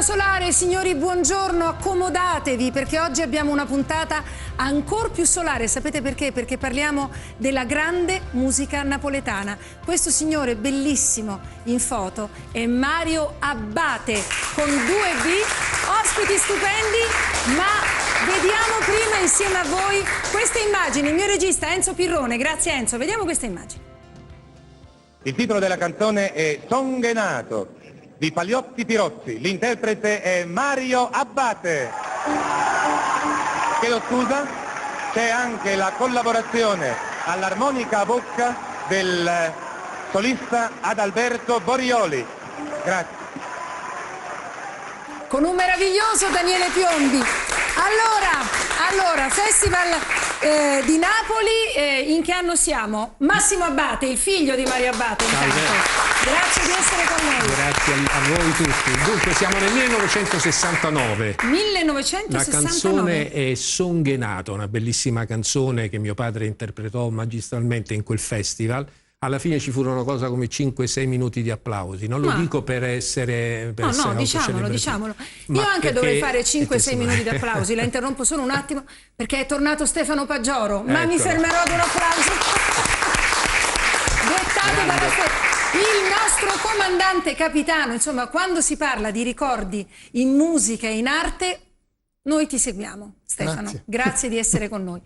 Solare, signori, buongiorno, accomodatevi perché oggi abbiamo una puntata ancora più solare. Sapete perché? Perché parliamo della grande musica napoletana. Questo signore bellissimo in foto è Mario Abbate con 2B, ospiti stupendi, ma vediamo prima insieme a voi queste immagini. Il mio regista Enzo Pirrone, grazie Enzo, vediamo queste immagini. Il titolo della canzone è Songhenato di Pagliotti Pirozzi, l'interprete è Mario Abbate. Chiedo scusa, c'è anche la collaborazione all'armonica a bocca del solista Adalberto Borioli. Grazie. Con un meraviglioso Daniele Piombi. Allora, Festival di Napoli, in che anno siamo? Massimo Abbate, il figlio di Mario Abbate, intanto. Grazie di essere con noi. Grazie a voi tutti. Dunque siamo nel 1969. 1969. La canzone è Songhenato, una bellissima canzone che mio padre interpretò magistralmente in quel festival. Alla fine ci furono cosa come 5-6 minuti di applausi. Non lo dico per essere No, diciamolo. Io anche dovrei fare 5-6 minuti di applausi. La interrompo solo un attimo perché è tornato Stefano Paggioro. Ma mi fermerò ad un applauso. Dettato dalla il nostro comandante capitano. Insomma, quando si parla di ricordi in musica e in arte, noi ti seguiamo, Stefano. Grazie di essere con noi.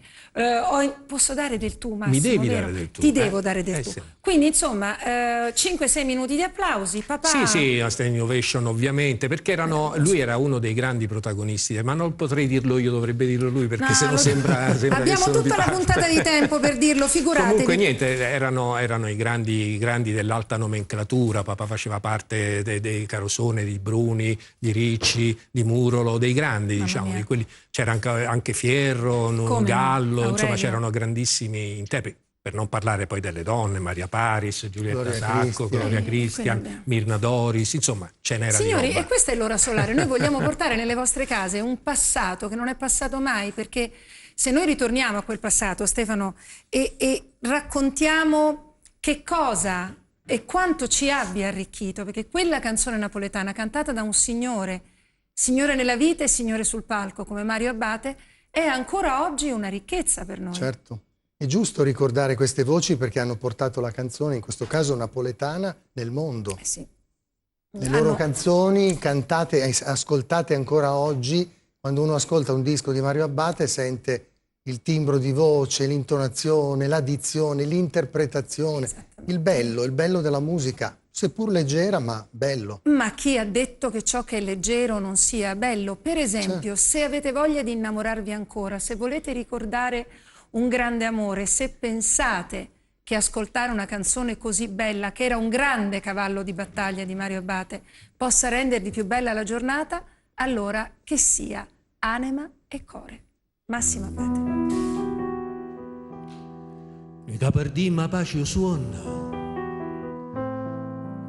Posso dare del tu, Massimo? Mi devi vero? dare del tu. Ti devo dare del tu. Sì. Quindi, insomma, 5-6 minuti di applausi, papà. Sì, la standing ovation ovviamente, perché lui era uno dei grandi protagonisti, ma non potrei dirlo io, dovrebbe dirlo lui, perché se no sembra abbiamo tutta la puntata di tempo per dirlo, figuratevi. Comunque niente, erano i grandi dell'alta nomenclatura. Papà faceva parte dei Carosone, di Bruni, di Ricci, di Murolo, dei grandi, diciamo, di quelli. C'era anche Fierro, Gallo, Aurelio. Insomma c'erano grandissimi interpreti. Per non parlare poi delle donne, Maria Paris, Giulietta Sacco, Gloria Christian, Mirna Doris, insomma ce n'era di roba. Signori, e questa è l'ora solare. Noi vogliamo portare nelle vostre case un passato che non è passato mai, perché se noi ritorniamo a quel passato, Stefano, e raccontiamo che cosa e quanto ci abbia arricchito, perché quella canzone napoletana cantata da un signore nella vita e signore sul palco come Mario Abbate, è ancora oggi una ricchezza per noi. Certo. È giusto ricordare queste voci perché hanno portato la canzone, in questo caso napoletana, nel mondo. Sì. Le loro canzoni cantate e ascoltate ancora oggi, quando uno ascolta un disco di Mario Abbate sente il timbro di voce, l'intonazione, la dizione, l'interpretazione, il bello della musica, seppur leggera ma bello. Ma chi ha detto che ciò che è leggero non sia bello? Per esempio, se avete voglia di innamorarvi ancora, se volete ricordare un grande amore, se pensate che ascoltare una canzone così bella, che era un grande cavallo di battaglia di Mario Abbate, possa rendervi più bella la giornata, allora che sia anima e core. Massimo Abbate. Mica perdimmo pace o suono,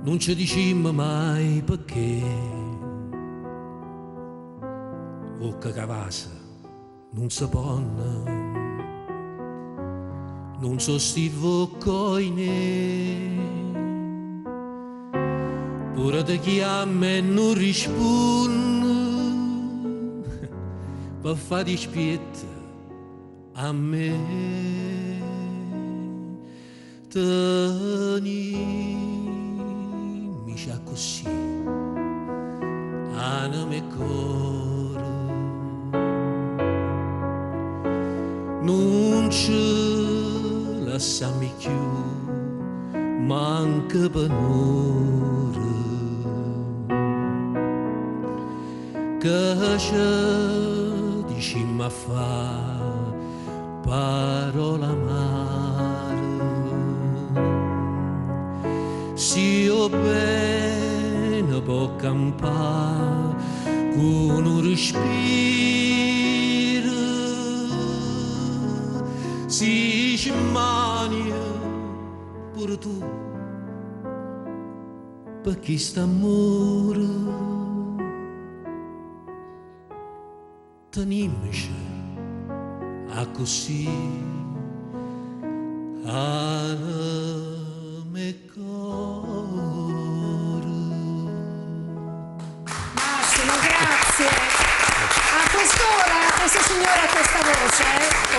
non ci dicimmo mai perché. Vocca cavasa, non si ponna, non so stivo coine, pure te chiama e non risponde, per fare dispietto a me. Tenimi già così, anima e cuore, non ci lasciami più, manca per un'ora, che ci dicimmo a fa parola amare. Si io bene può campare con un respiro, si ci mania pure tu per chi sta amore. Tenimici a così anima e cuore. Massimo, Grazie. A quest'ora questa signora ha questa voce,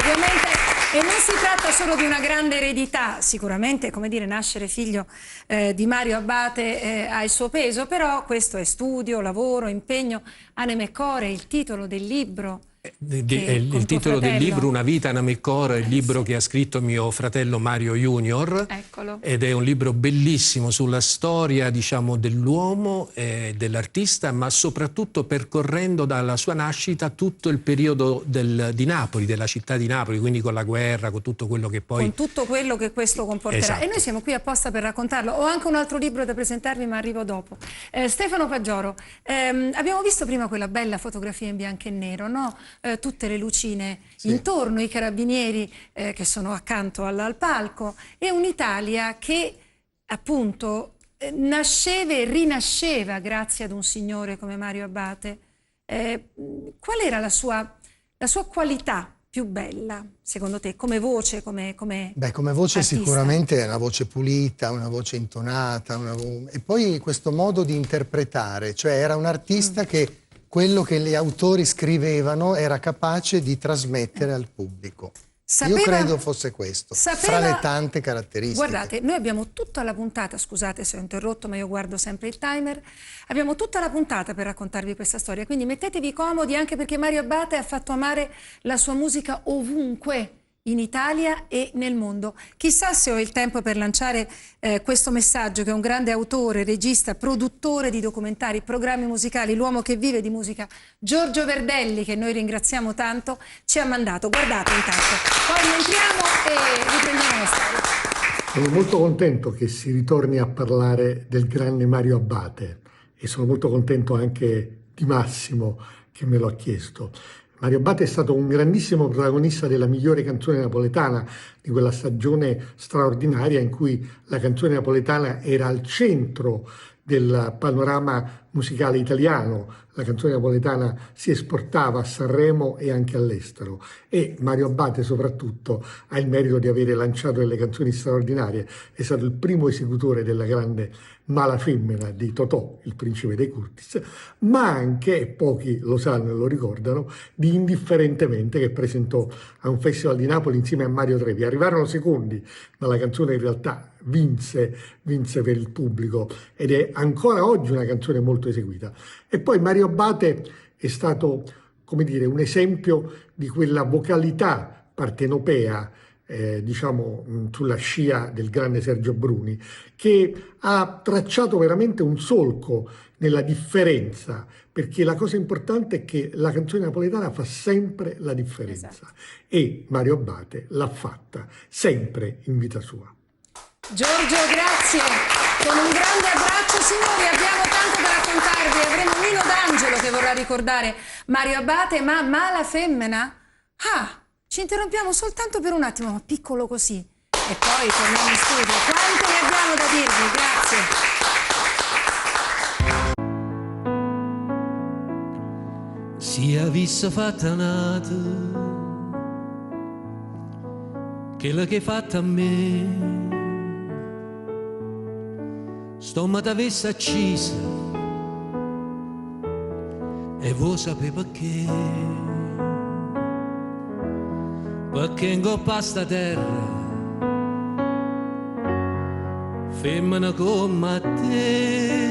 ovviamente, e non si tratta solo di una grande eredità, sicuramente, come dire, nascere figlio di Mario Abbate ha il suo peso, però questo è studio, lavoro, impegno. Aneme e Core, il titolo del libro. Il titolo del libro Una vita Aneme e Core, il libro che ha scritto mio fratello Mario Junior. Eccolo. Ed è un libro bellissimo sulla storia, diciamo, dell'uomo e dell'artista, ma soprattutto percorrendo dalla sua nascita tutto il periodo di Napoli, della città di Napoli, quindi con la guerra, con tutto quello che poi... Con tutto quello che questo comporterà. Esatto. E noi siamo qui apposta per raccontarlo. Ho anche un altro libro da presentarvi, ma arrivo dopo. Stefano Paggioro, abbiamo visto prima quella bella fotografia in bianco e nero, no? Tutte le lucine intorno, i carabinieri che sono accanto al palco, e un'Italia che appunto nasceva e rinasceva grazie ad un signore come Mario Abbate. Qual era la sua qualità più bella, secondo te, come voce, come Beh, come voce artista? sicuramente è una voce pulita, una voce intonata, e poi questo modo di interpretare, cioè era un artista che quello che gli autori scrivevano era capace di trasmettere al pubblico. Io credo fosse questo, fra le tante caratteristiche. Guardate, noi abbiamo tutta la puntata, scusate se ho interrotto, ma io guardo sempre il timer, abbiamo tutta la puntata per raccontarvi questa storia, quindi mettetevi comodi, anche perché Mario Abbate ha fatto amare la sua musica ovunque, in Italia e nel mondo. Chissà se ho il tempo per lanciare questo messaggio che un grande autore, regista, produttore di documentari, programmi musicali, l'uomo che vive di musica, Giorgio Verdelli, che noi ringraziamo tanto, ci ha mandato. Guardate intanto, poi entriamo e riprendiamo la storia. Sono molto contento che si ritorni a parlare del grande Mario Abbate e sono molto contento anche di Massimo che me lo ha chiesto. Mario Abbate è stato un grandissimo protagonista della migliore canzone napoletana, di quella stagione straordinaria in cui la canzone napoletana era al centro del panorama musicale italiano. La canzone napoletana si esportava a Sanremo e anche all'estero, e Mario Abbate soprattutto ha il merito di avere lanciato delle canzoni straordinarie. È stato il primo esecutore della grande Mala Femmina di Totò, il principe dei Curtis, ma anche, e pochi lo sanno e lo ricordano, di Indifferentemente, che presentò a un festival di Napoli insieme a Mario Trevi. Arrivarono secondi, ma la canzone in realtà vinse per il pubblico ed è ancora oggi una canzone molto eseguita. E poi Mario Abbate è stato, come dire, un esempio di quella vocalità partenopea, diciamo sulla scia del grande Sergio Bruni, che ha tracciato veramente un solco nella differenza, perché la cosa importante è che la canzone napoletana fa sempre la differenza. Esatto. E Mario Abbate l'ha fatta sempre in vita sua. Giorgio, grazie, con un grande abbraccio. Signori, abbiamo tanto da raccontarvi, avremo Nino D'Angelo che vorrà ricordare Mario Abbate, ma Mala Femmina? Ci interrompiamo soltanto per un attimo, ma piccolo così, e poi torniamo in studio. Quanto ne abbiamo da dirvi, grazie. Sia vista fatta nata, quella che hai fatta a me, sto ma t'avesse accisa, e voi sapete perché in coppa a sta terra, femmina come te,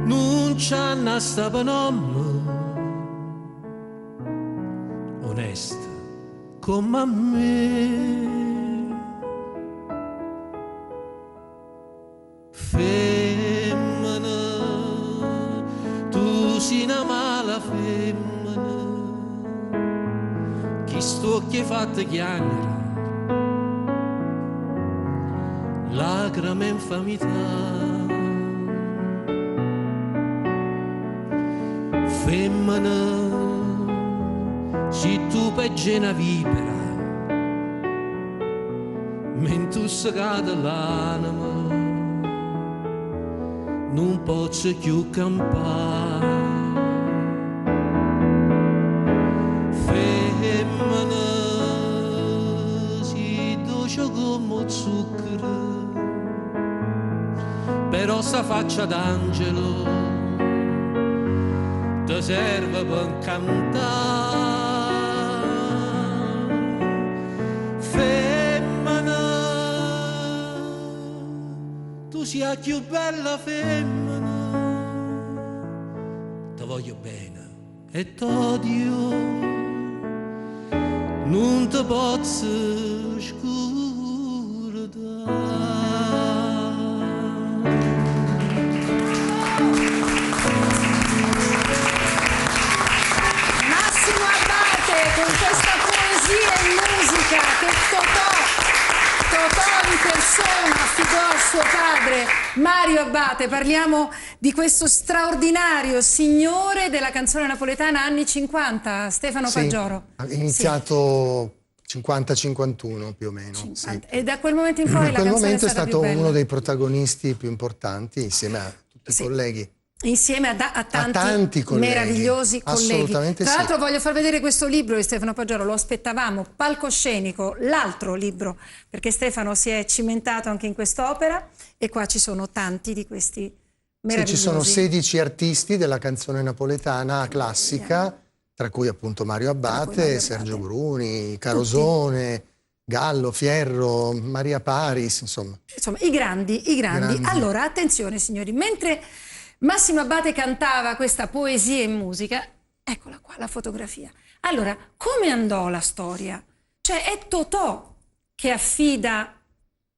non c'hanno sta panomma, onesta come a me. Femmina, tu sei una mala femmina, chi sto che fatta chiagnere, lacrime infamità. Femmina, se tu peggi una vipera, mentre si cade l'anima, non posso più campare. Femmina, si dolce come zucchero, però sta faccia d'angelo ti serve per cantare. Femmina, tu sia la più bella femmina, ti voglio bene e t'odio, non ti posso Massimo Abbate con questa poesia in musica che Totò in persona affidò a suo padre Mario Abbate. Parliamo di questo straordinario signore della canzone napoletana anni 50, Stefano Paggioro. Ha iniziato 50-51 più o meno. 50. E da quel momento in poi la canzone canzone è stato più bella. uno dei protagonisti più importanti insieme a tutti i colleghi. Insieme a tanti colleghi. Meravigliosi colleghi. Assolutamente Tra sì. l'altro voglio far vedere questo libro di Stefano Paggioro, lo aspettavamo, Palcoscenico, l'altro libro, perché Stefano si è cimentato anche in quest'opera e qua ci sono tanti di questi meravigliosi. Sì, ci sono 16 artisti della canzone napoletana classica, tra cui appunto Mario Abbate, Sergio Bruni, Carosone, Gallo, Fierro, Maria Paris, insomma. Insomma, i grandi. Allora, attenzione signori, mentre Massimo Abbate cantava questa poesia in musica, eccola qua, la fotografia. Allora, come andò la storia? Cioè, è Totò che affida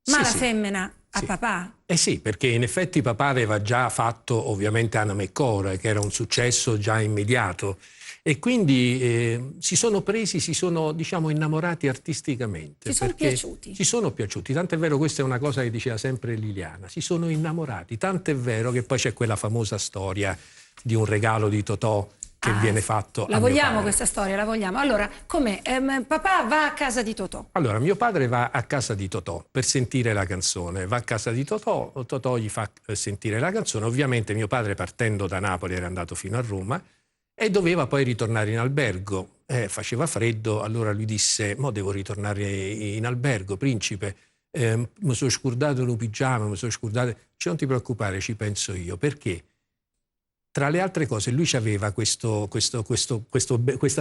Malafemmina a papà? Eh sì, perché in effetti papà aveva già fatto ovviamente Anna McCora, che era un successo già immediato, e quindi si sono diciamo innamorati artisticamente. Ci sono piaciuti. Ci sono piaciuti, tant'è vero, questa è una cosa che diceva sempre Liliana, si sono innamorati, tant'è vero che poi c'è quella famosa storia di un regalo di Totò che viene fatto La a mio vogliamo padre. questa storia, la vogliamo. Allora, com'è? Papà va a casa di Totò. Allora, mio padre va a casa di Totò per sentire la canzone, va a casa di Totò, Totò gli fa sentire la canzone, ovviamente mio padre partendo da Napoli era andato fino a Roma e doveva poi ritornare in albergo, faceva freddo, allora lui disse, mo devo ritornare in albergo, principe, mi sono scordato lo pigiama, mi sono scordato, non ti preoccupare, ci penso io, perché? Tra le altre cose lui aveva questa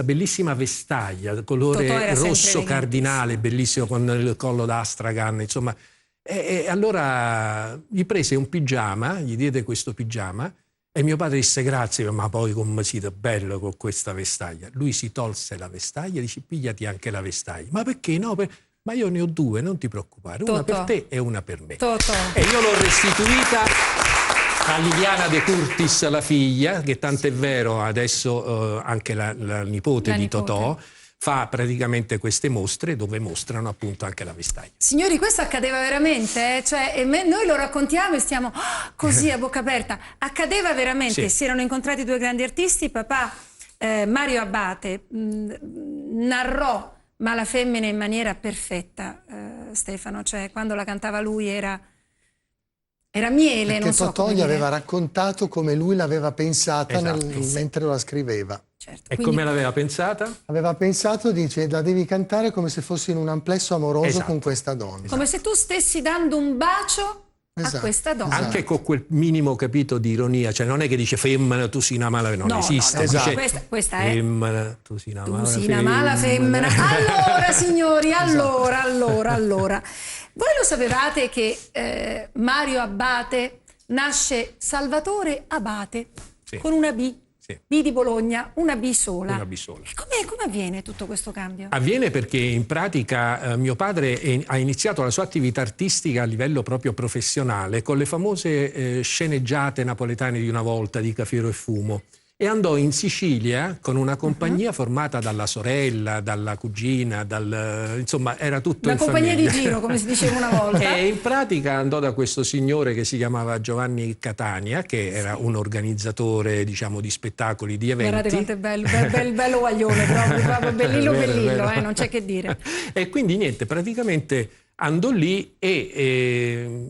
bellissima vestaglia, colore rosso cardinale, bellissimo con il collo d'astragan, insomma. E allora gli prese un pigiama, gli diede questo pigiama e mio padre disse grazie, ma poi come siete bello con questa vestaglia. Lui si tolse la vestaglia e dice pigliati anche la vestaglia. Ma perché no? Ma io ne ho due, non ti preoccupare, una per te e una per me. E io l'ho restituita a Liliana De Curtis, la figlia, che tant'è vero adesso anche la nipote di Totò fa praticamente queste mostre dove mostrano appunto anche la vestaglia. Signori, questo accadeva veramente, cioè, noi lo raccontiamo e stiamo così a bocca aperta. Accadeva veramente, si erano incontrati due grandi artisti, papà Mario Abbate narrò Malafemmina in maniera perfetta, Stefano, cioè quando la cantava lui era miele, perché non so Totò gli aveva raccontato come lui l'aveva pensata mentre la scriveva. Certo, e come l'aveva pensata? Aveva pensato, dice, la devi cantare come se fossi in un amplesso amoroso con questa donna. Come se tu stessi dando un bacio a questa donna. Anche con quel minimo capito di ironia, cioè non è che dice femmina tu sei una mala, non esiste. No, questa è femmina tu sei una mala femmina. Allora signori, allora. Voi lo sapevate che Mario Abbate nasce Salvatore Abate con una B? B di Bologna, una B sola. Una B sola. E come avviene tutto questo cambio? Avviene perché in pratica mio padre ha iniziato la sua attività artistica a livello proprio professionale con le famose sceneggiate napoletane di una volta di Cafiero e Fumo. E andò in Sicilia con una compagnia formata dalla sorella, dalla cugina, insomma era tutto in famiglia. La compagnia di giro, come si diceva una volta. E in pratica andò da questo signore che si chiamava Giovanni Catania, che era un organizzatore, diciamo, di spettacoli, di eventi. Guardate quanto è bello guaglione, proprio bellillo, non c'è che dire. E quindi niente, praticamente andò lì e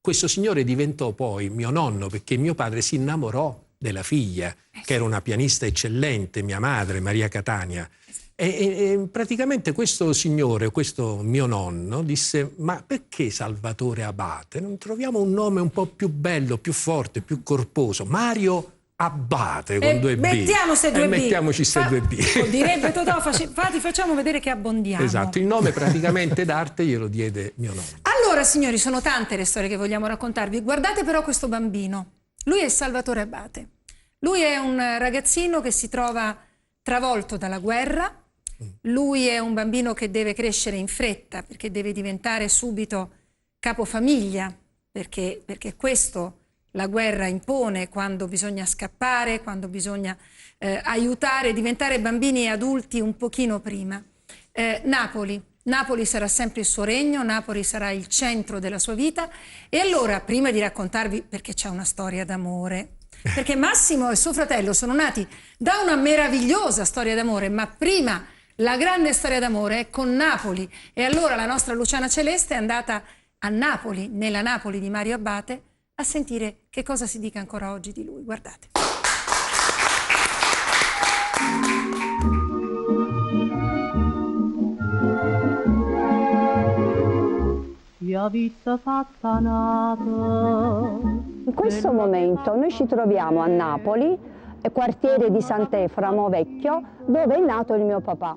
questo signore diventò poi mio nonno, perché mio padre si innamorò della figlia, che era una pianista eccellente, mia madre, Maria Catania. E praticamente questo signore, questo mio nonno, disse ma perché Salvatore Abate? Non troviamo un nome un po' più bello, più forte, più corposo? Mario Abate con 2 B. Mettiamo se 2 B. Mettiamoci se 2 B. Direbbe Totò, facciamo vedere che abbondiamo. Esatto, il nome praticamente d'arte glielo diede mio nonno. Allora, signori, sono tante le storie che vogliamo raccontarvi. Guardate però questo bambino. Lui è Salvatore Abate. Lui è un ragazzino che si trova travolto dalla guerra. Lui è un bambino che deve crescere in fretta perché deve diventare subito capofamiglia, perché questo la guerra impone, quando bisogna scappare, quando bisogna aiutare, diventare bambini e adulti un pochino prima. Napoli sarà sempre il suo regno, Napoli sarà il centro della sua vita. E allora, prima di raccontarvi, perché c'è una storia d'amore, perché Massimo e suo fratello sono nati da una meravigliosa storia d'amore, ma prima la grande storia d'amore è con Napoli. E allora la nostra Luciana Celeste è andata a Napoli, nella Napoli di Mario Abate, a sentire che cosa si dica ancora oggi di lui. Guardate. In questo momento noi ci troviamo a Napoli, quartiere di Sant'Eframo Vecchio, dove è nato il mio papà.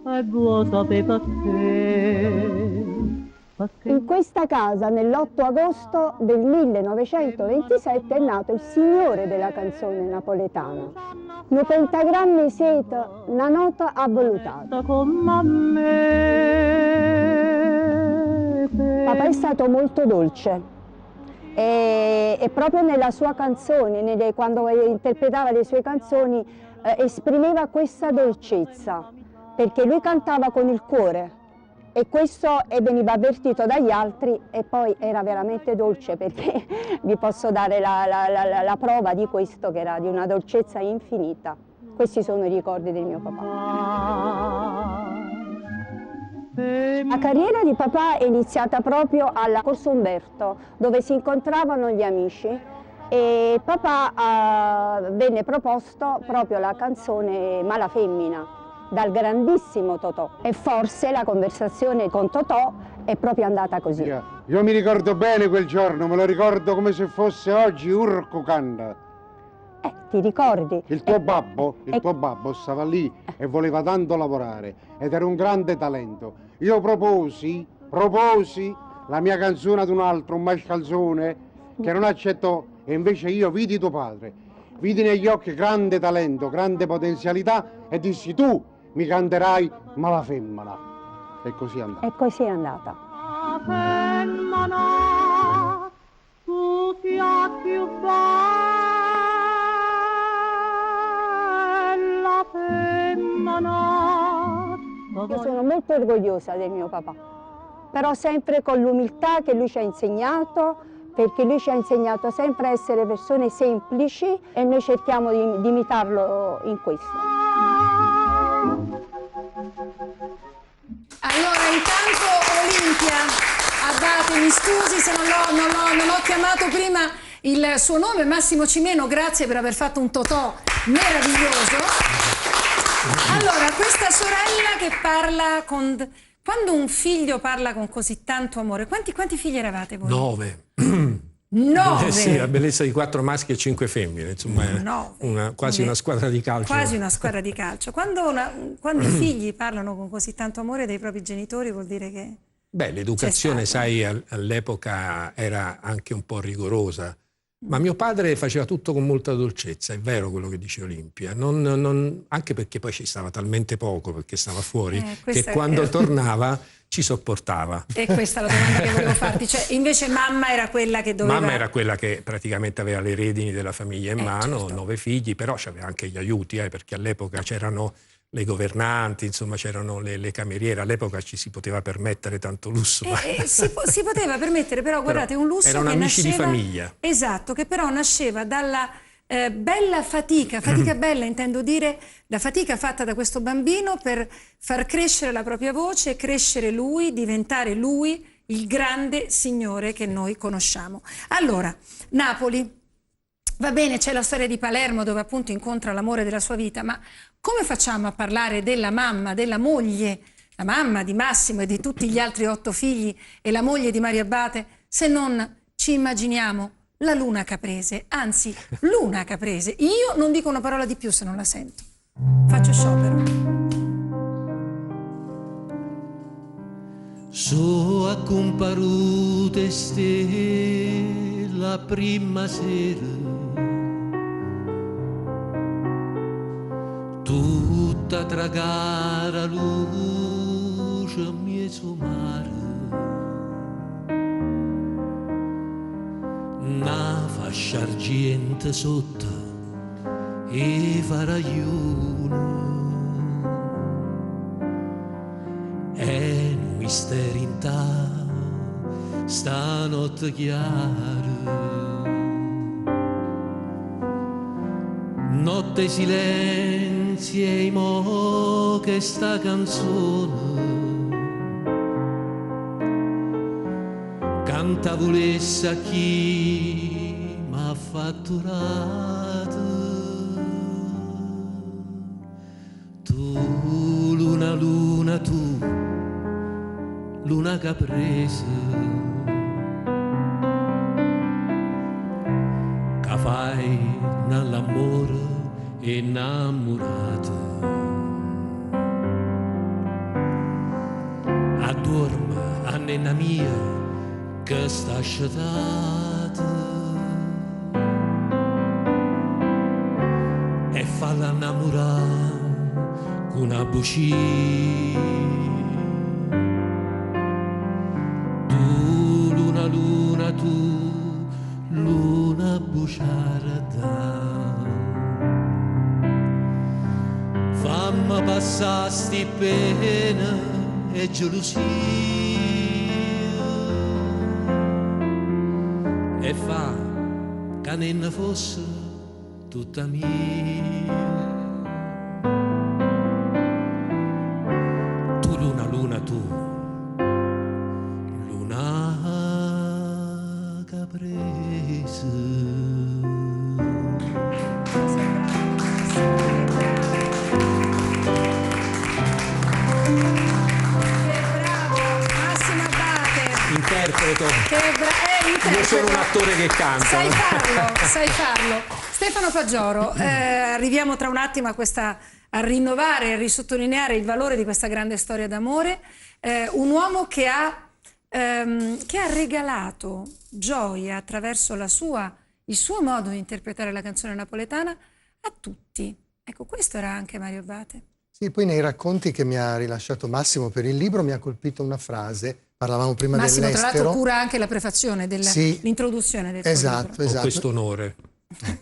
In questa casa, nell'8 agosto del 1927, è nato il signore della canzone napoletana. Nei pentagrammi siete una nota avvolutata. Papà è stato molto dolce e proprio nella sua canzone, quando interpretava le sue canzoni, esprimeva questa dolcezza, perché lui cantava con il cuore. E questo veniva avvertito dagli altri, e poi era veramente dolce, perché vi posso dare la prova di questo, che era di una dolcezza infinita. Questi sono i ricordi del mio papà. La carriera di papà è iniziata proprio alla Corso Umberto, dove si incontravano gli amici, e papà venne proposto proprio la canzone Mala Femmina dal grandissimo Totò, e forse la conversazione con Totò è proprio andata così. Io mi ricordo bene quel giorno, me lo ricordo come se fosse oggi Urco Canda. Ti ricordi? Il tuo babbo stava lì e voleva tanto lavorare ed era un grande talento. Io proposi la mia canzone ad un altro, un mascalzone, che non accettò, e invece io vidi tuo padre, vidi negli occhi grande talento, grande potenzialità, e dissi: tu mi canterai Mala Femmina. E così è andata. E così è andata. Tu sia più bella femmina. Io sono molto orgogliosa del mio papà, però sempre con l'umiltà che lui ci ha insegnato, perché lui ci ha insegnato sempre a essere persone semplici, e noi cerchiamo di imitarlo in questo. Allora, intanto Olimpia Abate, mi scusi se non ho chiamato prima il suo nome, Massimo Cimeno, grazie per aver fatto un Totò meraviglioso. Allora, questa sorella che parla con... Quando un figlio parla con così tanto amore, quanti figli eravate voi? 9. 9? Sì, la bellezza di 4 maschi e 5 femmine, insomma, quasi una squadra di calcio. Quasi una squadra di calcio. Quando i figli parlano con così tanto amore dei propri genitori, vuol dire che... Beh, l'educazione, sai, all'epoca era anche un po' rigorosa, ma mio padre faceva tutto con molta dolcezza, è vero quello che dice Olimpia, anche perché poi ci stava talmente poco, perché stava fuori, che quando tornava ci sopportava. E questa è la domanda che volevo farti, cioè invece mamma era quella che doveva... Mamma era quella che praticamente aveva le redini della famiglia in mano, certo. 9 figli, però c'aveva anche gli aiuti, perché all'epoca c'erano le governanti, insomma c'erano le cameriere, all'epoca ci si poteva permettere tanto lusso. Si poteva permettere, però guardate, un lusso erano che amici nasceva, di famiglia. Esatto, che però nasceva dalla bella fatica bella intendo dire, la fatica fatta da questo bambino per far crescere la propria voce, crescere lui, diventare lui il grande signore che noi conosciamo. Allora, Napoli. Va bene, c'è la storia di Palermo dove appunto incontra l'amore della sua vita, ma come facciamo a parlare della mamma, della moglie, la mamma di Massimo e di tutti gli altri 8 figli e la moglie di Mario Abate, se non ci immaginiamo la luna caprese, anzi luna caprese. Io non dico una parola di più se non la sento. Faccio sciopero. So accomparute ste la prima sera, tutta tragara luce a mezzo mare, una fascia argente sotto e faraglione, e un mistero in ta stanotte chiara, notte silenzi e mo che sta canzone canta volesse a chi m'ha fatturato. Tu luna luna, tu luna caprese, che fai nell'amore innamorato, addorma a nena mia che sta asciutata e falla innamorare con una bucina. Tu luna luna, tu luna buciarda, fammi passare sti pena e gelosia e fa che non fosse tutta mia. Tu luna luna, tu luna caprese. Interpreto. Interpreto. Io sono un attore che canta. Sai farlo, sai farlo. Stefano Paggioro, arriviamo tra un attimo a rinnovare e a risottolineare il valore di questa grande storia d'amore. Un uomo che ha regalato gioia attraverso il suo modo di interpretare la canzone napoletana a tutti. Ecco, questo era anche Mario Abbate. Sì, poi nei racconti che mi ha rilasciato Massimo per il libro mi ha colpito una frase. Parlavamo prima Massimo, dell'estero. tra l'altro cura anche la prefazione, l'introduzione del tuo libro. Esatto. Ho questo onore.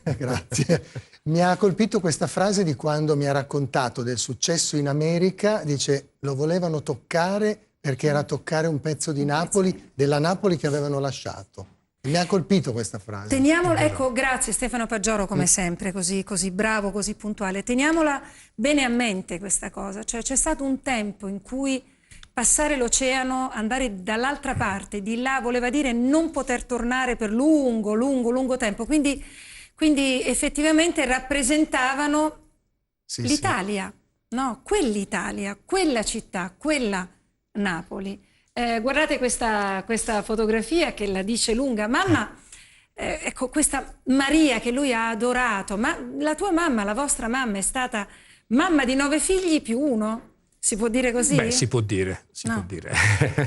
Grazie. Mi ha colpito questa frase di quando mi ha raccontato del successo in America. Dice, lo volevano toccare perché era toccare un pezzo di Napoli, della Napoli che avevano lasciato. Mi ha colpito questa frase. Teniamola, ecco, grazie Stefano Paggioro come sempre, così bravo, così puntuale. Teniamola bene a mente questa cosa. Cioè c'è stato un tempo in cui passare l'oceano, andare dall'altra parte, di là, voleva dire non poter tornare per lungo tempo. Quindi effettivamente rappresentavano l'Italia, no? Quell'Italia, quella città, quella Napoli. Guardate questa fotografia che la dice lunga. Mamma, ecco, questa Maria che lui ha adorato, ma la tua mamma, la vostra mamma è stata mamma di 9 figli più 1? Si può dire così? Beh, si può dire, può dire.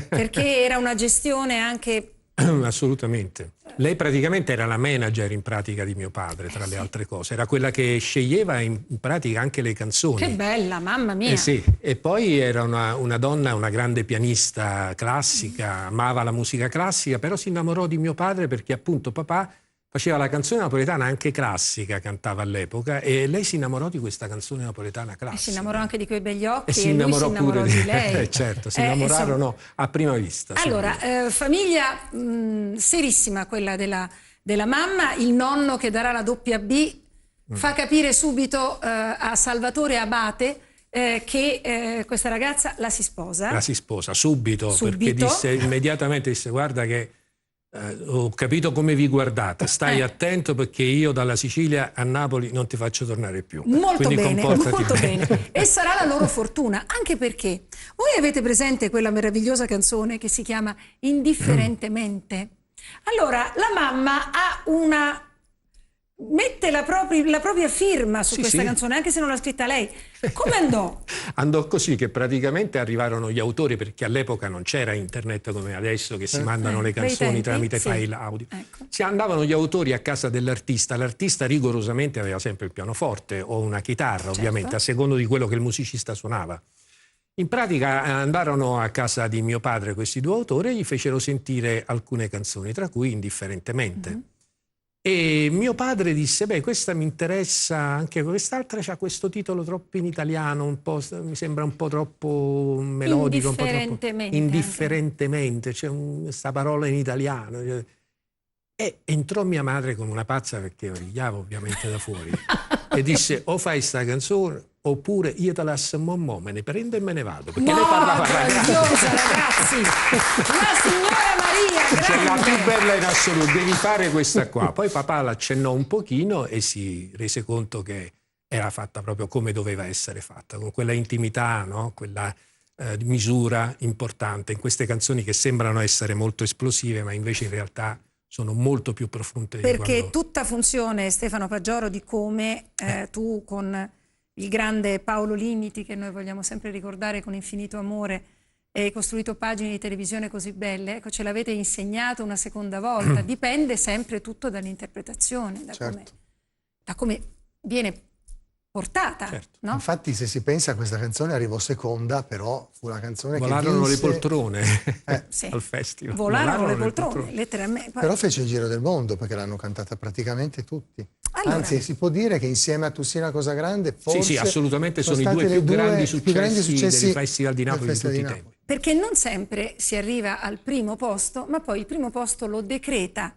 Perché era una gestione anche... Assolutamente. Lei praticamente era la manager in pratica di mio padre, tra le altre cose. Era quella che sceglieva in pratica anche le canzoni. Che bella, mamma mia! Sì. E poi era una donna, una grande pianista classica, amava la musica classica, però si innamorò di mio padre perché appunto papà faceva la canzone napoletana anche classica, cantava all'epoca, e lei si innamorò di questa canzone napoletana classica. E si innamorò anche di quei begli occhi, e si innamorò lui si innamorò pure di lei. Certo, si innamorarono a prima vista. Allora, famiglia serissima quella della mamma, il nonno che darà la doppia B fa capire subito a Salvatore Abate che questa ragazza la si sposa. La si sposa subito. Perché immediatamente disse guarda che ho capito come vi guardate, stai attento perché io dalla Sicilia a Napoli non ti faccio tornare più. Molto quindi bene, comportati bene. E sarà la loro fortuna, anche perché voi avete presente quella meravigliosa canzone che si chiama Indifferentemente? Allora, la mamma ha mette la propria firma su questa canzone, anche se non l'ha scritta lei. Come andò? Andò così, che praticamente arrivarono gli autori, perché all'epoca non c'era internet come adesso, che si mandano le canzoni tramite file audio. Ecco. Si andavano gli autori a casa dell'artista, l'artista rigorosamente aveva sempre il pianoforte o una chitarra, ovviamente, a secondo di quello che il musicista suonava. In pratica andarono a casa di mio padre questi due autori e gli fecero sentire alcune canzoni, tra cui Indifferentemente. E mio padre disse, beh, questa mi interessa, anche quest'altra c'ha questo titolo troppo in italiano, un po', mi sembra un po' troppo melodico, un po' troppo indifferentemente, c'è questa parola in italiano. E entrò mia madre con una pazza, perché origliava ovviamente da fuori, e disse, o fai sta canzone oppure io te la mo, me ne prendo e me ne vado, perché lei parlava ragazzi, la signora Maria, cioè, la più bella in assoluto, devi fare questa qua. Poi papà l'accennò un pochino e si rese conto che era fatta proprio come doveva essere fatta, con quella intimità, no? Quella misura importante in queste canzoni che sembrano essere molto esplosive, ma invece in realtà sono molto più profonde. Perché tutta funzione, Stefano Paggioro, di come tu con il grande Paolo Limiti, che noi vogliamo sempre ricordare con infinito amore, hai costruito pagine di televisione così belle, ecco, ce l'avete insegnato una seconda volta. Dipende sempre tutto dall'interpretazione, da come viene portata. No? Infatti, se si pensa a questa canzone, arrivò seconda, però fu la canzone Volarono che vinse... le poltrone al festival. Volarono le poltrone, letteralmente. Però fece il giro del mondo, perché l'hanno cantata praticamente tutti. Allora, anzi, si può dire che insieme a Tu sei una cosa grande, forse... Sì, assolutamente sono i due più grandi successi del Festival di Napoli di tutti i tempi. Perché non sempre si arriva al primo posto, ma poi il primo posto lo decreta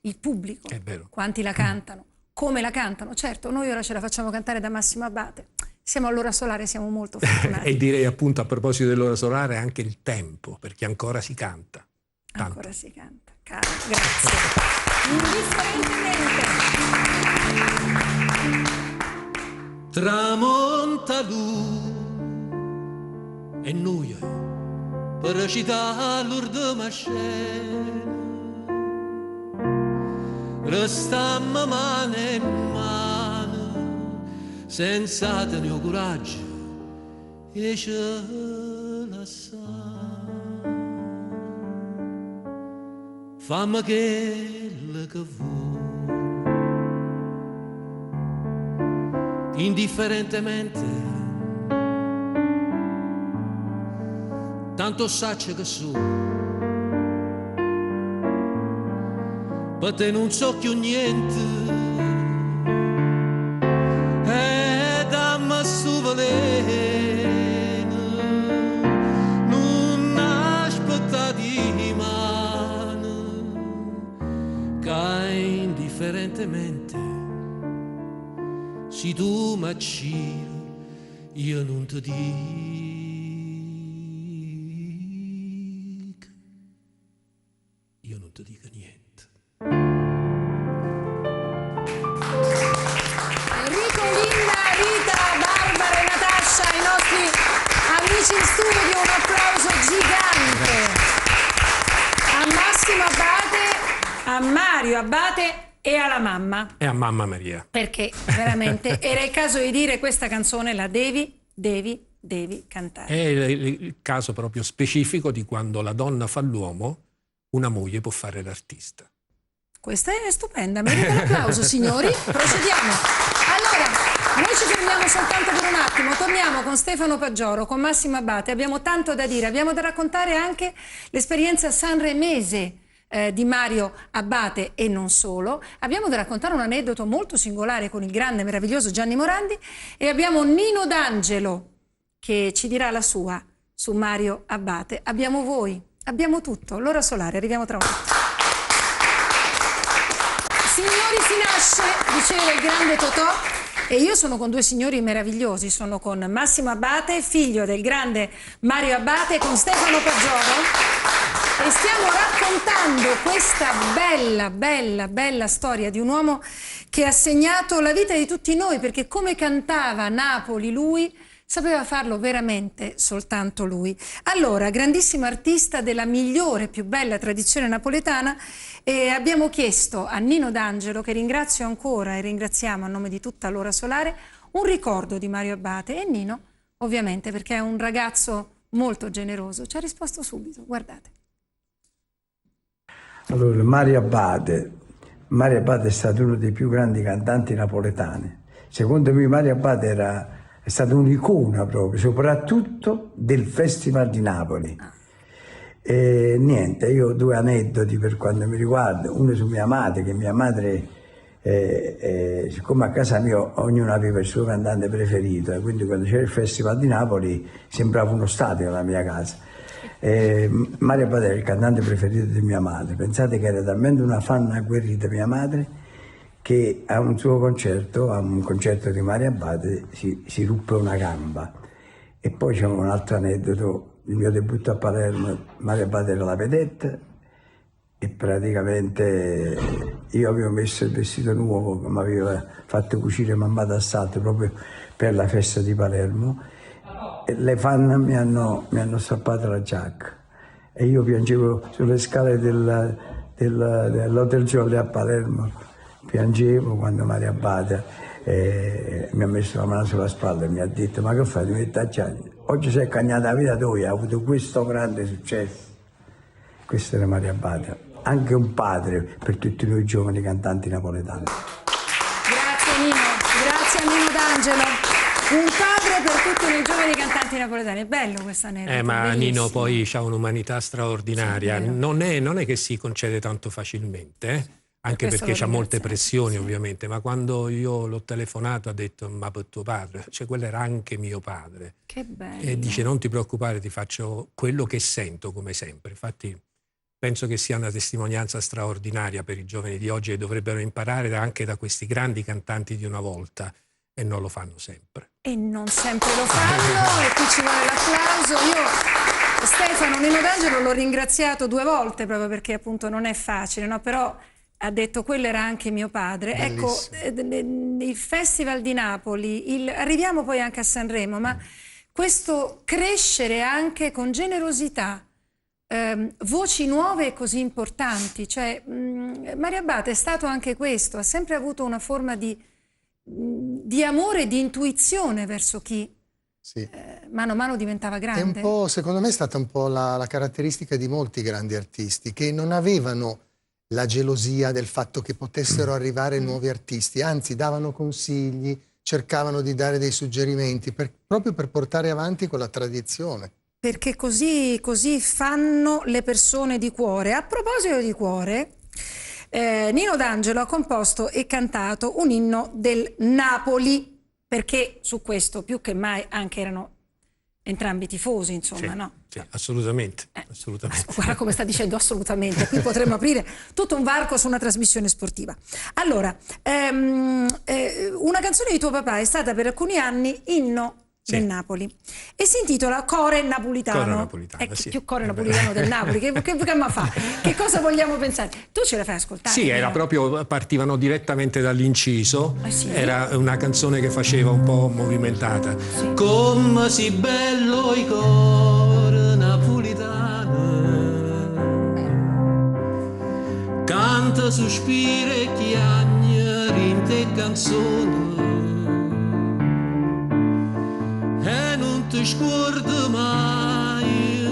il pubblico. È vero. Quanti la cantano, come la cantano. Certo, noi ora ce la facciamo cantare da Massimo Abbate. Siamo all'Ora Solare, siamo molto fortunati. E direi appunto, a proposito dell'Ora Solare, anche il tempo, perché ancora si canta. Tanto. Ancora si canta. Cara, grazie. Indifferentemente. Tramonta lui e noi per recitare l'ultima scena restammo mano in mano senza tenere coraggio e ce lasciamo fammi quello che vuoi indifferentemente, tanto sacce che su, per te non so più niente, e dammi su veleno, non aspetta di mano, che indifferentemente, se tu mi acciri, io non ti dico. Io non ti dico niente. Enrico, Linda, Rita, Barbara e Natascia, i nostri amici in studio, un applauso gigante. A Massimo Abbate, a Mario Abbate e alla mamma. E a mamma Maria. Perché veramente era il caso di dire questa canzone la devi cantare. È il caso proprio specifico di quando la donna fa l'uomo, una moglie può fare l'artista. Questa è stupenda, merita l'applauso signori. Procediamo. Allora, noi ci fermiamo soltanto per un attimo, torniamo con Stefano Paggioro, con Massimo Abbate, abbiamo tanto da dire, abbiamo da raccontare anche l'esperienza sanremese di Mario Abbate e non solo. Abbiamo da raccontare un aneddoto molto singolare con il grande e meraviglioso Gianni Morandi e abbiamo Nino D'Angelo che ci dirà la sua su Mario Abbate. Abbiamo voi, abbiamo tutto. L'Ora Solare, arriviamo tra un attimo. Signori, si nasce, diceva il grande Totò, e io sono con due signori meravigliosi, sono con Massimo Abbate, figlio del grande Mario Abbate, con Stefano Paggioro. E stiamo raccontando questa bella storia di un uomo che ha segnato la vita di tutti noi, perché come cantava a Napoli lui, sapeva farlo veramente soltanto lui. Allora, grandissimo artista della migliore, più bella tradizione napoletana, e abbiamo chiesto a Nino D'Angelo, che ringrazio ancora e ringraziamo a nome di tutta l'Ora Solare, un ricordo di Mario Abbate, e Nino, ovviamente, perché è un ragazzo molto generoso, ci ha risposto subito, guardate. Allora, Mario Abbate è stato uno dei più grandi cantanti napoletani. Secondo me Mario Abbate è stata un'icona proprio, soprattutto del Festival di Napoli. E niente, io ho 2 aneddoti per quanto mi riguarda, uno su mia madre, che mia madre, siccome a casa mia ognuno aveva il suo cantante preferito, e quindi quando c'era il Festival di Napoli sembrava uno stadio la mia casa. Mario Abbate era il cantante preferito di mia madre. Pensate che era talmente una fan agguerrita mia madre, che a un concerto di Mario Abbate si ruppe una gamba. E poi c'è un altro aneddoto, il mio debutto a Palermo, Mario Abbate era la vedette, e praticamente io avevo messo il vestito nuovo che mi aveva fatto cucire mamma d'assalto proprio per la festa di Palermo, e le fan mi hanno strappato la giacca, e io piangevo sulle scale dell'Hotel Jolly a Palermo. Piangevo quando Mario Abbate mi ha messo la mano sulla spalla e mi ha detto: ma che fai, ti metti a piangere? Oggi sei cagnata la vita tua, hai avuto questo grande successo. Questo era Mario Abbate, anche un padre per tutti noi giovani cantanti napoletani. Grazie Nino, grazie a Nino D'Angelo. Un padre per tutti noi giovani cantanti napoletani. È bello questa aneddoto. Ma bellissimo. Nino poi ha un'umanità straordinaria. Sì, non è che si concede tanto facilmente, anche perché c'ha molte pressioni, ovviamente, ma quando io l'ho telefonato ha detto: ma per tuo padre, cioè quello era anche mio padre. Che bello. E dice: non ti preoccupare, ti faccio quello che sento, come sempre. Infatti penso che sia una testimonianza straordinaria per i giovani di oggi, e dovrebbero imparare anche da questi grandi cantanti di una volta, e non lo fanno sempre. E non sempre lo fanno, e qui ci vuole l'applauso. Io Stefano Nino D'Angelo l'ho ringraziato 2 volte proprio perché appunto non è facile, no? Però ha detto: quello era anche mio padre. Bellissimo. Ecco, il Festival di Napoli, arriviamo poi anche a Sanremo, ma questo crescere anche con generosità, voci nuove e così importanti, cioè Mario Abbate è stato anche questo, ha sempre avuto una forma di amore e di intuizione verso chi mano a mano diventava grande. È un po', secondo me è stata un po' la caratteristica di molti grandi artisti, che non avevano la gelosia del fatto che potessero arrivare nuovi artisti, anzi davano consigli, cercavano di dare dei suggerimenti proprio per portare avanti quella tradizione. Perché così fanno le persone di cuore. A proposito di cuore, Nino D'Angelo ha composto e cantato un inno del Napoli, perché su questo più che mai anche erano entrambi tifosi, insomma, sì, no? Sì, assolutamente, assolutamente. Guarda come sta dicendo assolutamente, qui potremmo aprire tutto un varco su una trasmissione sportiva. Allora, una canzone di tuo papà è stata per alcuni anni inno del Napoli e si intitola Core Napolitano. Core Napolitano, sì. Più Core Napolitano del Napoli, che fa? Che cosa vogliamo pensare? Tu ce la fai ascoltare? Sì, era proprio, partivano direttamente dall'inciso, sì? Era una canzone che faceva un po' movimentata. Sì. Come si bello i core napolitano, canta, sospira e chiagna, rinte canzone. E non ti scordi mai,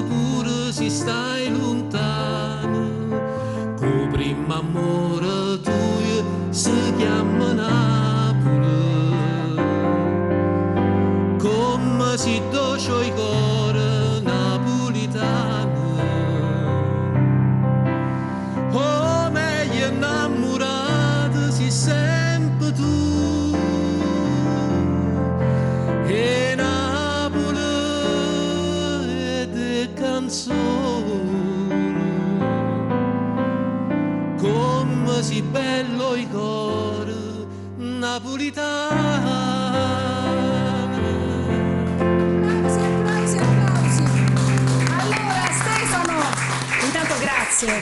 pure se stai lontano, con primo amore tuo si chiama Napoli. Come si doce i cuore napolitano, oh meglio innamorato si sempre tu. E Napoli è canzone, come si bello i cori napolitani.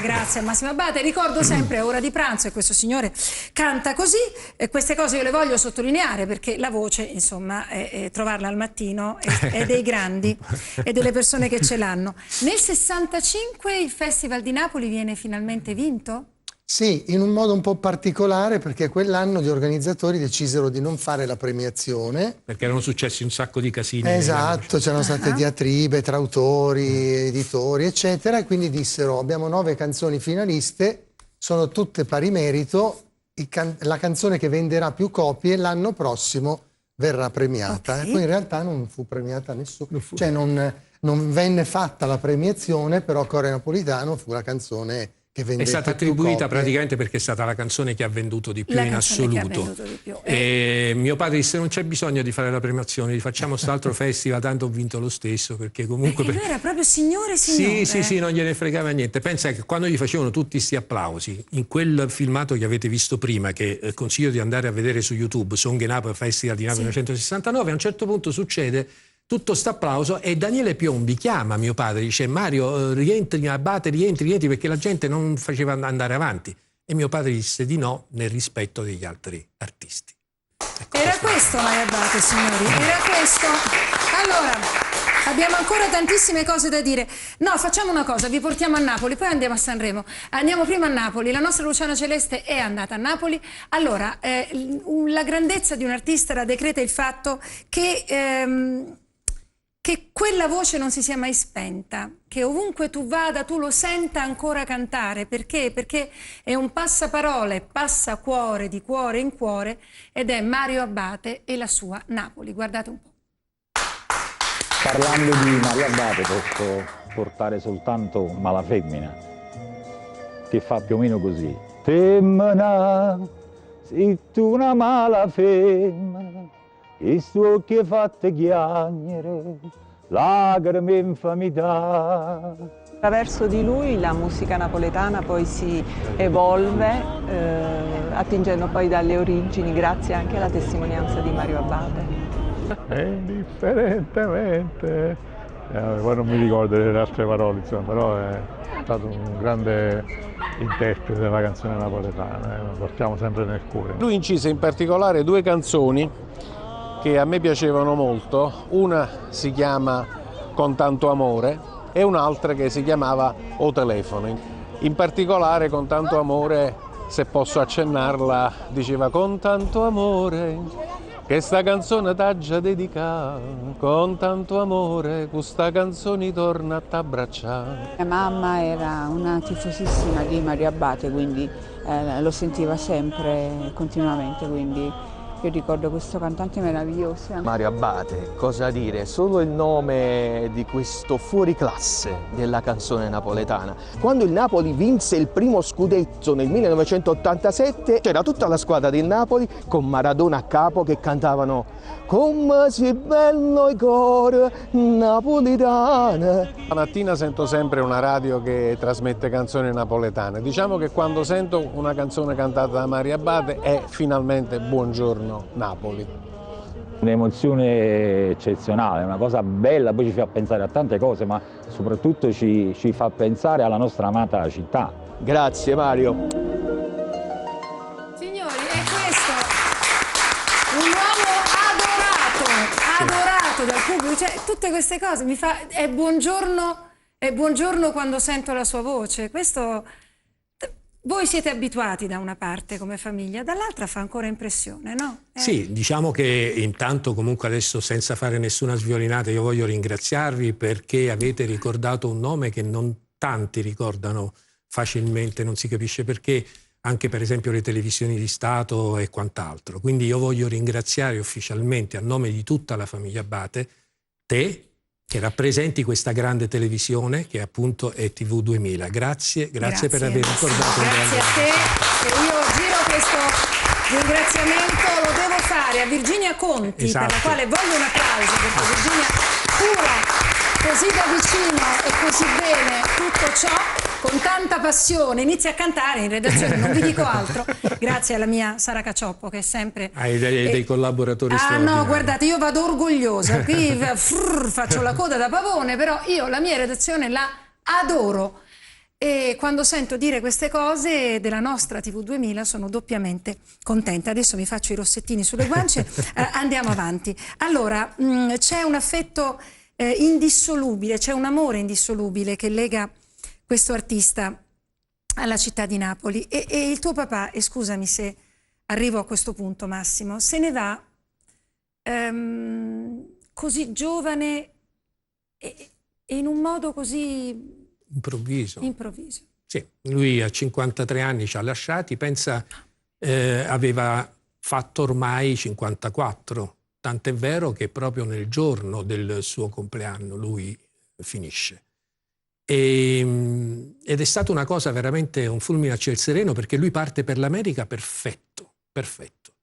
grazie a Massimo Abbate. Ricordo sempre, a ora di pranzo, e questo signore canta così, e queste cose io le voglio sottolineare perché la voce, insomma, trovarla al mattino è dei grandi e delle persone che ce l'hanno. Nel 65 il Festival di Napoli viene finalmente vinto? Sì, in un modo un po' particolare, perché quell'anno gli organizzatori decisero di non fare la premiazione. Perché erano successi un sacco di casini. Esatto, c'erano state diatribe tra autori, editori, eccetera, e quindi dissero: abbiamo 9 canzoni finaliste, sono tutte pari merito, la canzone che venderà più copie l'anno prossimo verrà premiata. Okay. E poi in realtà non fu premiata nessuno, cioè non venne fatta la premiazione, però Cuore Napolitano fu la canzone che vendette è stata attribuita praticamente perché è stata la canzone che ha venduto di più in assoluto. E mio padre disse: non c'è bisogno di fare la premiazione, facciamo quest'altro festival, tanto ho vinto lo stesso, perché comunque era proprio signore. Sì, non gliene fregava niente. Pensa che quando gli facevano tutti questi applausi in quel filmato che avete visto prima, che consiglio di andare a vedere su YouTube, Song Napoli Festival di Napoli 1969, a un certo punto succede tutto st'applauso e Daniele Piombi chiama mio padre, dice: Mario, rientri, Abbate, rientri, perché la gente non faceva andare avanti. E mio padre disse di no, nel rispetto degli altri artisti. Ecco, era questo Mario Abbate, signori, era questo. Allora, abbiamo ancora tantissime cose da dire. No, facciamo una cosa, vi portiamo a Napoli, poi andiamo a Sanremo. Andiamo prima a Napoli, la nostra Luciana Celeste è andata a Napoli. Allora, la grandezza di un artista la decreta il fatto che quella voce non si sia mai spenta, che ovunque tu vada tu lo senta ancora cantare. Perché? Perché è un passaparole, passacuore di cuore in cuore, ed è Mario Abbate e la sua Napoli. Guardate un po'. Parlando di Mario Abbate posso portare soltanto Mala Femmina, che fa più o meno così. Femmina, sei tu una mala femmina, i suoi occhi fatte chiagnere, lacrime infamità. Attraverso di lui la musica napoletana poi si evolve, attingendo poi dalle origini, grazie anche alla testimonianza di Mario Abbate. Indifferentemente, poi non mi ricordo le altre parole, insomma, però è stato un grande interprete della canzone napoletana, lo portiamo sempre nel cuore. Lui incise in particolare 2 canzoni che a me piacevano molto, una si chiama Con tanto amore e un'altra che si chiamava O telefono. In particolare Con tanto amore, se posso accennarla, diceva: con tanto amore che sta canzone t'aggia dedicata, con tanto amore questa canzone torna a t'abbracciare. Mia mamma era una tifosissima di Mario Abbate, quindi lo sentiva sempre, continuamente, quindi io ricordo questo cantante meraviglioso. Mario Abbate, cosa dire? Solo il nome di questo fuoriclasse della canzone napoletana. Quando il Napoli vinse il primo scudetto nel 1987, c'era tutta la squadra del Napoli con Maradona a capo che cantavano "Come si bello il cuore napolitano". La mattina sento sempre una radio che trasmette canzoni napoletane. Diciamo che quando sento una canzone cantata da Mario Abbate è finalmente Buongiorno Napoli. Un'emozione eccezionale, una cosa bella, poi ci fa pensare a tante cose, ma soprattutto ci fa pensare alla nostra amata città. Grazie Mario. Signori, è questo un uomo adorato dal pubblico, cioè tutte queste cose mi fa, è buongiorno quando sento la sua voce. Questo voi siete abituati da una parte come famiglia, dall'altra fa ancora impressione, no? Sì, diciamo che intanto comunque adesso, senza fare nessuna sviolinata, io voglio ringraziarvi perché avete ricordato un nome che non tanti ricordano facilmente, non si capisce perché, anche per esempio le televisioni di Stato e quant'altro. Quindi io voglio ringraziare ufficialmente a nome di tutta la famiglia Abbate te, che rappresenti questa grande televisione che appunto è TV 2000. Grazie per aver ricordato un grande. Grazie a te. E io giro questo ringraziamento, lo devo fare a Virginia Conti, per la quale voglio un applauso, perché Virginia cura così da vicino e così bene tutto ciò, con tanta passione, inizia a cantare in redazione, non vi dico altro, grazie alla mia Sara Cacioppo che è sempre... Hai dei collaboratori straordinari. No, guardate, io vado orgogliosa, qui faccio la coda da pavone, però io la mia redazione la adoro. e quando sento dire queste cose della nostra TV2000 sono doppiamente contenta. Adesso mi faccio i rossettini sulle guance, andiamo avanti. Allora, c'è un affetto indissolubile, c'è un amore indissolubile che lega questo artista alla città di Napoli e il tuo papà, e scusami se arrivo a questo punto Massimo, se ne va così giovane e in un modo così improvviso. Sì, lui a 53 anni ci ha lasciati, pensa aveva fatto ormai 54, tant'è vero che proprio nel giorno del suo compleanno lui finisce. Ed è stata una cosa veramente un fulmine a ciel sereno, perché lui parte per l'America perfetto, perfetto.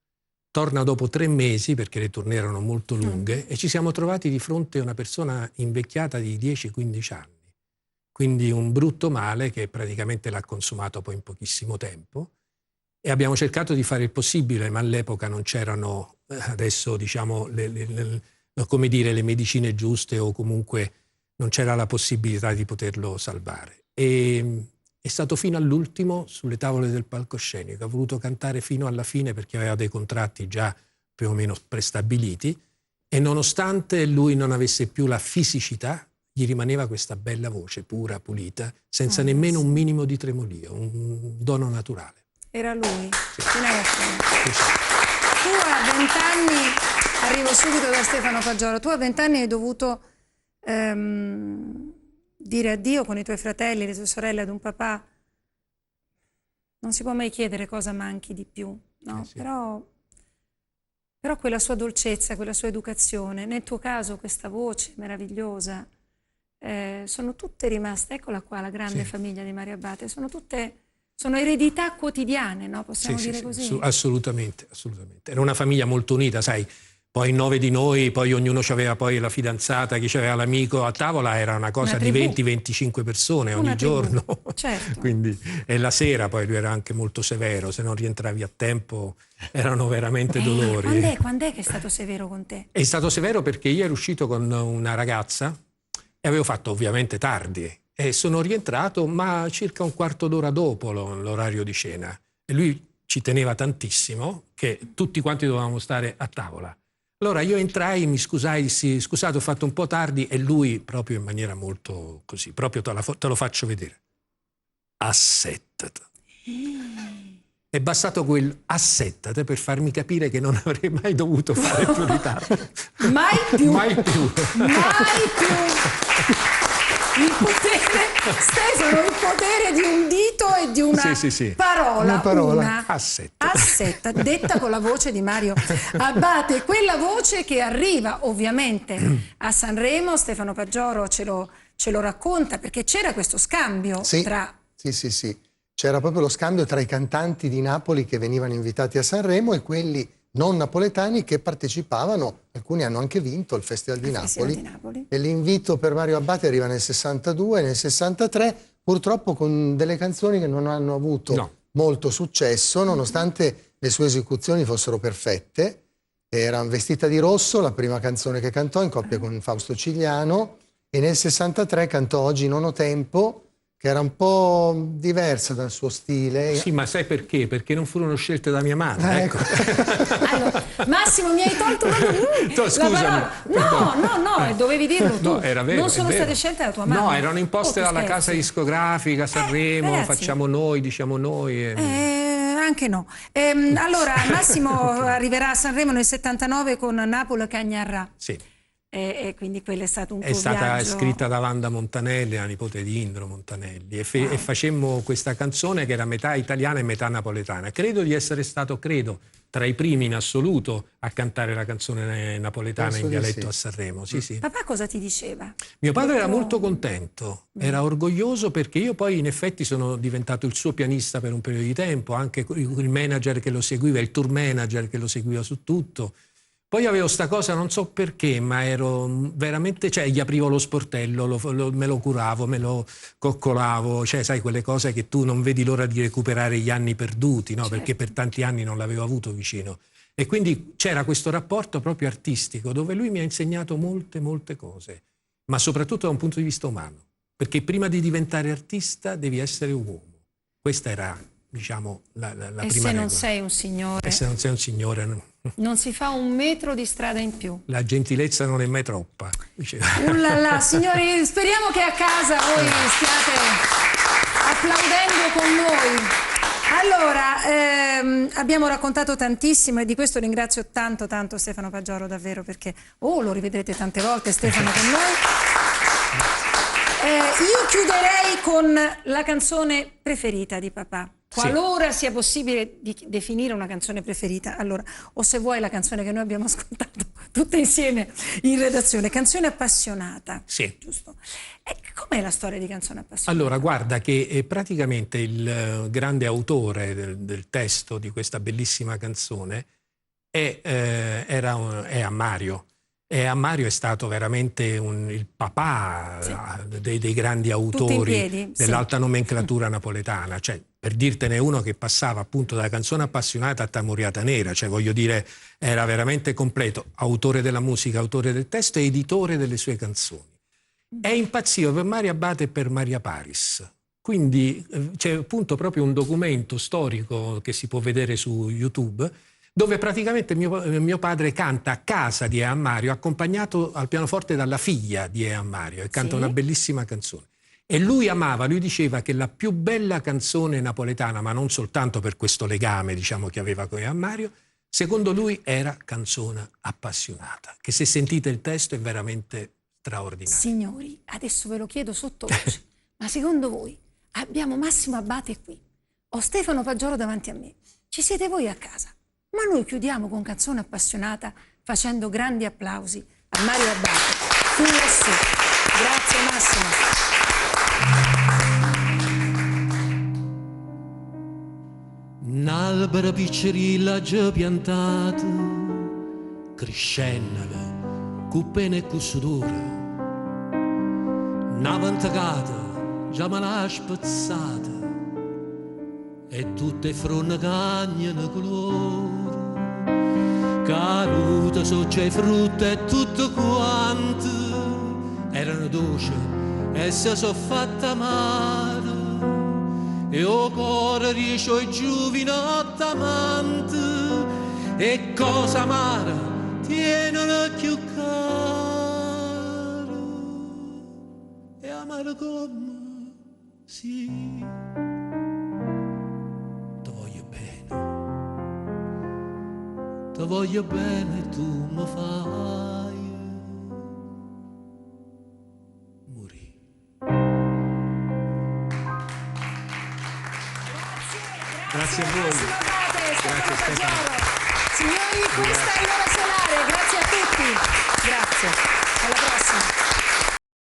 Torna dopo 3 mesi, perché le tournée erano molto lunghe, e ci siamo trovati di fronte a una persona invecchiata di 10-15 anni. Quindi un brutto male che praticamente l'ha consumato poi in pochissimo tempo. E abbiamo cercato di fare il possibile, ma all'epoca non c'erano adesso, diciamo, come dire, le medicine giuste, o comunque non c'era la possibilità di poterlo salvare. E è stato fino all'ultimo sulle tavole del palcoscenico, ha voluto cantare fino alla fine perché aveva dei contratti già più o meno prestabiliti, e nonostante lui non avesse più la fisicità, gli rimaneva questa bella voce pura, pulita, senza nemmeno un minimo di tremolio, un dono naturale. Era lui? Sì. Tu a 20 anni, arrivo subito da Stefano Paggioro, tu a 20 anni hai dovuto dire addio con i tuoi fratelli, le tue sorelle ad un papà. Non si può mai chiedere cosa manchi di più, no? Sì. Però quella sua dolcezza, quella sua educazione, nel tuo caso questa voce meravigliosa, sono tutte rimaste, eccola qua la grande famiglia di Mario Abbate, sono eredità quotidiane, no? Possiamo dire così? Assolutamente, assolutamente. Era una famiglia molto unita, sai, poi 9 di noi, poi ognuno aveva poi la fidanzata, chi aveva l'amico a tavola, era una cosa di 20-25 persone ogni giorno. Certo. Quindi, e la sera poi lui era anche molto severo, se non rientravi a tempo erano veramente dolori. Quando è che è stato severo con te? È stato severo perché io ero uscito con una ragazza e avevo fatto ovviamente tardi e sono rientrato ma circa un quarto d'ora dopo l'orario di cena, e lui ci teneva tantissimo che tutti quanti dovevamo stare a tavola. Allora io entrai, mi scusai, dissi scusate ho fatto un po' tardi, e lui proprio in maniera molto così, proprio te lo faccio vedere. Assettati. È bastato quel assettate per farmi capire che non avrei mai dovuto fare più ritardo. Mai più. Mai più. Mai più. Il potere, Stefano, il potere di un dito e di una parola. Una parola. Assetta, detta con la voce di Mario Abbate. Quella voce che arriva ovviamente a Sanremo, Stefano Paggioro ce lo racconta, perché c'era questo scambio tra... Sì. C'era proprio lo scambio tra i cantanti di Napoli che venivano invitati a Sanremo e quelli non napoletani che partecipavano. Alcuni hanno anche vinto il Festival di Napoli. E l'invito per Mario Abbate arriva nel 62, nel 63, purtroppo con delle canzoni che non hanno avuto molto successo, nonostante le sue esecuzioni fossero perfette. Era Vestita di rosso, la prima canzone che cantò in coppia con Fausto Cigliano, e nel 63 cantò Oggi non ho tempo, che era un po' diversa dal suo stile. Sì, ma sai perché? Perché non furono scelte da mia madre. Ecco. Allora, Massimo, mi hai tolto la parola. No, dovevi dirlo tu. No, era vero, non sono state scelte da tua madre. No, erano imposte dalla casa discografica, Sanremo, ragazzi, facciamo noi, diciamo noi. Anche no. Allora, Massimo arriverà a Sanremo nel 79 con Napoli Cagnarrà. Sì. E quindi quello è stato un tuo viaggio. È stata scritta da Wanda Montanelli, la nipote di Indro Montanelli, e facemmo questa canzone che era metà italiana e metà napoletana. Credo di essere stato, tra i primi in assoluto a cantare la canzone napoletana in dialetto a Sanremo. Sì. Papà cosa ti diceva? Mio padre era molto contento, era orgoglioso, perché io poi in effetti sono diventato il suo pianista per un periodo di tempo, anche il manager che lo seguiva, il tour manager che lo seguiva su tutto. Poi avevo sta cosa, non so perché, ma ero veramente, cioè gli aprivo lo sportello, me lo curavo, me lo coccolavo, cioè sai quelle cose che tu non vedi l'ora di recuperare gli anni perduti, no? Perché per tanti anni non l'avevo avuto vicino. E quindi c'era questo rapporto proprio artistico dove lui mi ha insegnato molte cose, ma soprattutto da un punto di vista umano. perché prima di diventare artista devi essere uomo. Questa era, diciamo, la prima regola. E se non sei un signore? E se non sei un signore... Non si fa un metro di strada in più. La gentilezza non è mai troppa. Ullala, signori, speriamo che a casa voi stiate applaudendo con noi. Allora, abbiamo raccontato tantissimo e di questo ringrazio tanto Stefano Paggioro, davvero, perché lo rivedrete tante volte Stefano con noi. Io chiuderei con la canzone preferita di papà. Qualora sia possibile di definire una canzone preferita, allora, o se vuoi la canzone che noi abbiamo ascoltato tutte insieme in redazione, Canzone appassionata. Sì. Giusto? E com'è la storia di Canzone appassionata? Allora, guarda che praticamente il grande autore del testo di questa bellissima canzone è Ammario. E Ammario è stato veramente il papà dei grandi autori dell'alta nomenclatura napoletana, cioè, per dirtene uno che passava appunto dalla Canzone appassionata a Tamuriata Nera, cioè voglio dire era veramente completo, autore della musica, autore del testo e editore delle sue canzoni. È impazzito per Mario Abate e per Maria Paris, quindi c'è appunto proprio un documento storico che si può vedere su YouTube dove praticamente mio padre canta a casa di Ammario accompagnato al pianoforte dalla figlia di Ammario e canta una bellissima canzone. E lui diceva che la più bella canzone napoletana, ma non soltanto per questo legame, diciamo, che aveva con Ammario, secondo lui era Canzone appassionata, che se sentite il testo è veramente straordinario. Signori, adesso ve lo chiedo sottovoce, ma secondo voi abbiamo Massimo Abate qui, ho Stefano Paggioro davanti a me, ci siete voi a casa, ma noi chiudiamo con Canzone appassionata facendo grandi applausi a Mario Abate. Fin lassù. Grazie Massimo. Un'albera piccerilla già piantata, crescennale, cu pena e cu sudore. Una ventagata già me l'ha spezzata e tutte fronne cagnano colore. Caduta sotto i frutti e tutto quanto erano dolci e si sono fatta amare. E o cuore riesce ai giovinotti amanti e cosa amara tienono più caro e amare come sì ti voglio bene e tu mi fai morire. Grazie a voi. Grazie Stefano. Signori, questa è l'ora solare. Grazie a tutti. Grazie. Alla prossima.